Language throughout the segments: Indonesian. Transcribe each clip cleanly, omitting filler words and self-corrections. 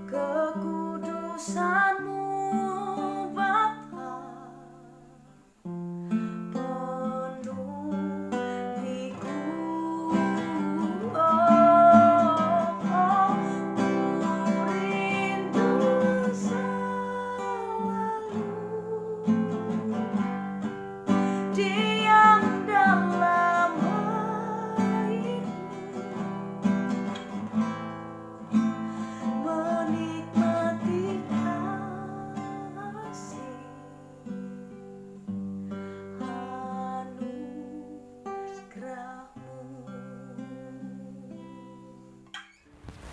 Kekudusanmu Bapa penuhiku, ku rindu selalu diam dalam menikmati kasih anugerah-Mu.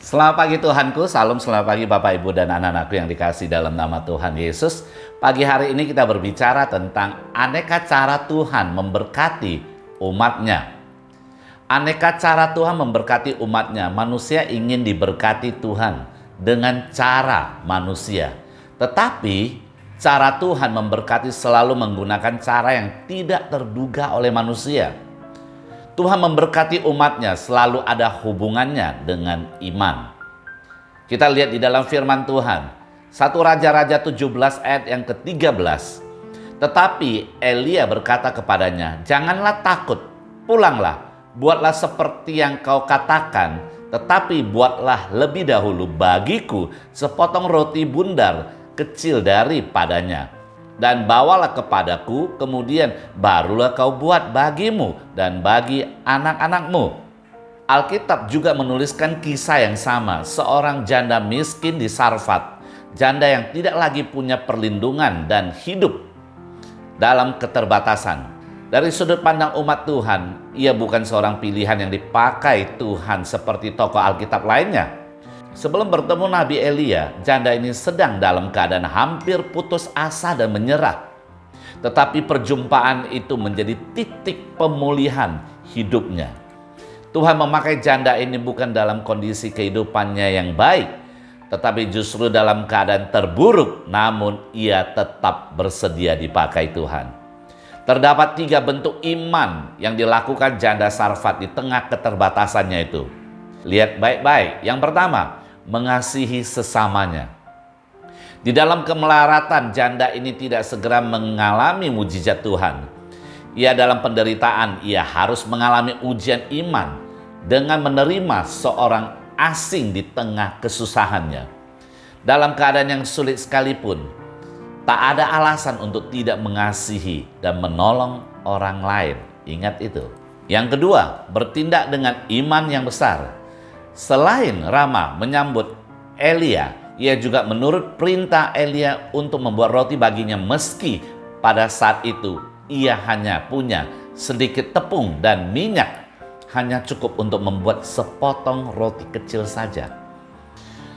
Selamat pagi Tuhanku, salam selamat pagi Bapak Ibu dan anak-anakku yang dikasih dalam nama Tuhan Yesus. Pagi hari ini kita berbicara tentang aneka cara Tuhan memberkati umatnya. Aneka cara Tuhan memberkati umatnya. Manusia ingin diberkati Tuhan dengan cara manusia. Tetapi cara Tuhan memberkati selalu menggunakan cara yang tidak terduga oleh manusia. Tuhan memberkati umatnya selalu ada hubungannya dengan iman. Kita lihat di dalam firman Tuhan, 1 Raja-Raja 17 ayat yang ke-13. Tetapi Elia berkata kepadanya, "Janganlah takut, pulanglah, buatlah seperti yang kau katakan, tetapi buatlah lebih dahulu bagiku sepotong roti bundar kecil daripadanya. Dan bawalah kepadaku, kemudian barulah kau buat bagimu dan bagi anak-anakmu." Alkitab juga menuliskan kisah yang sama, seorang janda miskin di Sarfat, janda yang tidak lagi punya perlindungan dan hidup dalam keterbatasan. Dari sudut pandang umat Tuhan, ia bukan seorang pilihan yang dipakai Tuhan seperti tokoh Alkitab lainnya. Sebelum bertemu Nabi Elia, janda ini sedang dalam keadaan hampir putus asa dan menyerah. Tetapi perjumpaan itu menjadi titik pemulihan hidupnya. Tuhan memakai janda ini bukan dalam kondisi kehidupannya yang baik, tetapi justru dalam keadaan terburuk, namun ia tetap bersedia dipakai Tuhan. Terdapat 3 bentuk iman yang dilakukan janda Sarfat di tengah keterbatasannya itu. Lihat baik-baik. Yang pertama, mengasihi sesamanya. Di dalam kemelaratan, janda ini tidak segera mengalami mujizat Tuhan. Ia dalam penderitaan, ia harus mengalami ujian iman dengan menerima seorang asing di tengah kesusahannya. Dalam keadaan yang sulit sekalipun, tak ada alasan untuk tidak mengasihi dan menolong orang lain. Ingat itu. Yang kedua, bertindak dengan iman yang besar. Selain Rama menyambut Elia, ia juga menurut perintah Elia untuk membuat roti baginya meski pada saat itu ia hanya punya sedikit tepung dan minyak, hanya cukup untuk membuat sepotong roti kecil saja.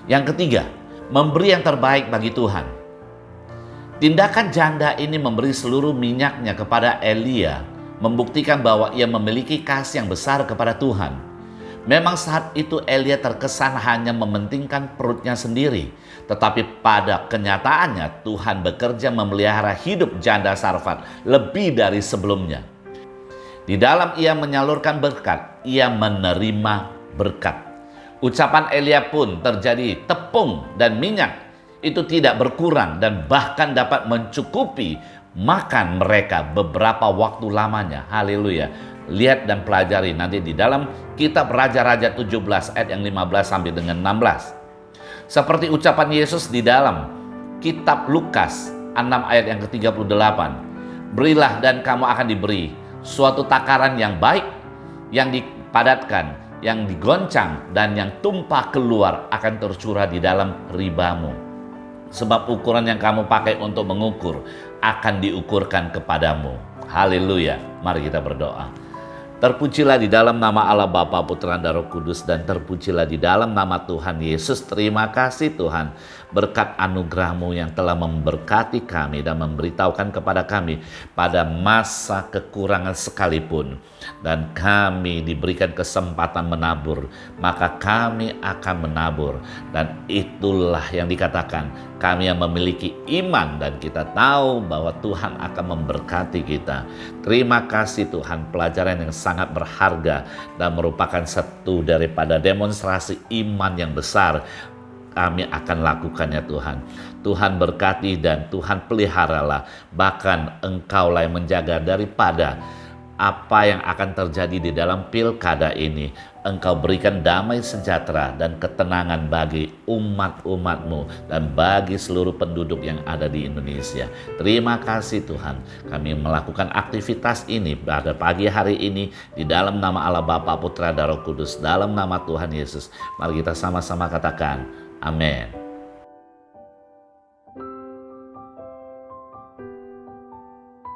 Yang ketiga, memberi yang terbaik bagi Tuhan. Tindakan janda ini memberi seluruh minyaknya kepada Elia, membuktikan bahwa ia memiliki kasih yang besar kepada Tuhan. Memang saat itu Elia terkesan hanya mementingkan perutnya sendiri, tetapi pada kenyataannya Tuhan bekerja memelihara hidup janda Sarfat lebih dari sebelumnya. Di dalam ia menyalurkan berkat, ia menerima berkat. Ucapan Elia pun terjadi, tepung dan minyak itu tidak berkurang dan bahkan dapat mencukupi makan mereka beberapa waktu lamanya. Haleluya. Lihat dan pelajari nanti di dalam kitab Raja-Raja 17 ayat yang 15 sampai dengan 16. Seperti ucapan Yesus di dalam kitab Lukas 6 ayat yang ke-38. Berilah dan kamu akan diberi, suatu takaran yang baik, yang dipadatkan, yang digoncang, dan yang tumpah keluar akan tercurah di dalam ribamu. Sebab ukuran yang kamu pakai untuk mengukur akan diukurkan kepadamu. Haleluya. Mari kita berdoa. Terpujilah di dalam nama Allah Bapa, Putra, dan Roh Kudus, dan terpujilah di dalam nama Tuhan Yesus. Terima kasih Tuhan, berkat anugerah-Mu yang telah memberkati kami dan memberitahukan kepada kami pada masa kekurangan sekalipun. Dan kami diberikan kesempatan menabur, maka kami akan menabur. Dan itulah yang dikatakan, kami yang memiliki iman dan kita tahu bahwa Tuhan akan memberkati kita. Terima kasih Tuhan, pelajaran yang sangat berharga dan merupakan satu daripada demonstrasi iman yang besar kami akan lakukannya Tuhan. Tuhan berkati dan Tuhan peliharalah, bahkan Engkaulah yang menjaga daripada apa yang akan terjadi di dalam pilkada ini. Engkau berikan damai sejahtera dan ketenangan bagi umat-umat-Mu dan bagi seluruh penduduk yang ada di Indonesia. Terima kasih Tuhan, kami melakukan aktivitas ini pada pagi hari ini di dalam nama Allah Bapa, Putra, dan Roh Kudus, dalam nama Tuhan Yesus. Mari kita sama-sama katakan amin.